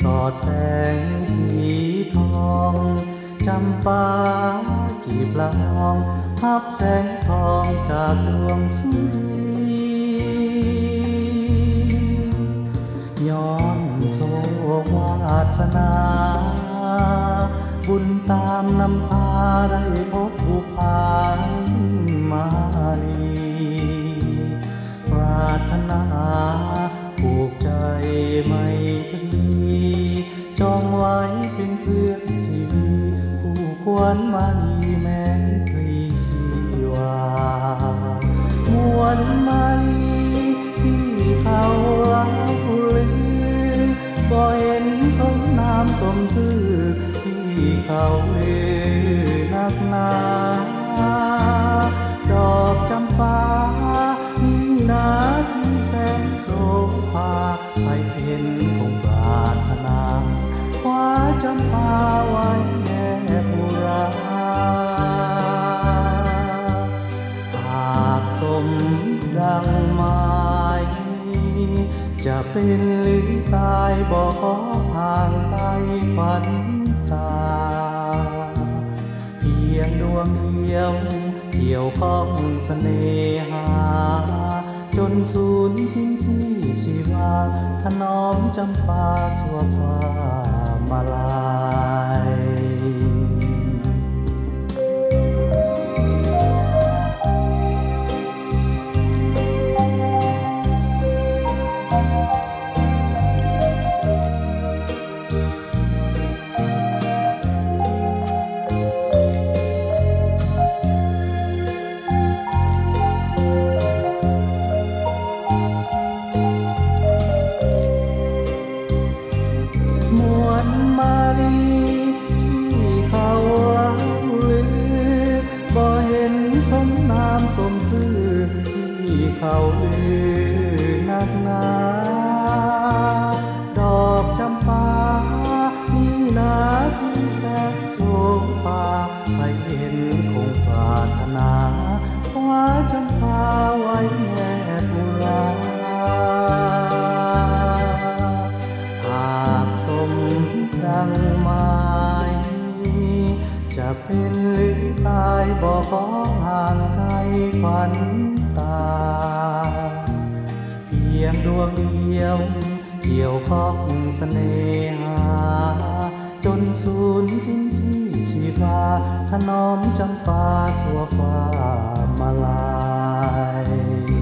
สอดแสงสีทองจำปากีบละอองทับแสงทองจากดวงสุรีย้อนโศกวาสนาบุญตามนำพาได้พบบุพามาลีปรารถนาผูกใจไมตรีจองไว้เป็นเพื่อนชีวีผู้ควรมานีแม้นตรีชีวามวลมาลีที่เขาเล่าลือบ่เห็นสมนามสมซื่อที่เขาลือนักหนาดอกจำปานี่นาที่แสนโสภาไปเห็นคงปรารถนาคว้าจำปาไว้แน่บุราหากสมดังหมายจะเป็นหรือตายบอกห่างไกลฝันตาเพียงดวงเดียวเกี่ยวข้องเสน่หาจนสูญสิ้นชีพชีวาถนอมจำปาสัวฟ้ามาลายมาลีที่เขาเล่าลือบ่เห็นสมนามสมซื่อที่เขาลือนักหนาดอกจำปานี่นาที่แสนโสภาให้เห็นคงปรารถนาคว้าจำปาไว้แน่บุราหากสมดังหมายจะเป็นหรือตายบอกขอห่างไกลขวัญตาเพียงดวงเดียวเกี่ยวข้องเสน่หาจนสูญสิ้นชีพชีวาถนอมจำปาสัวฟ้ามาลาย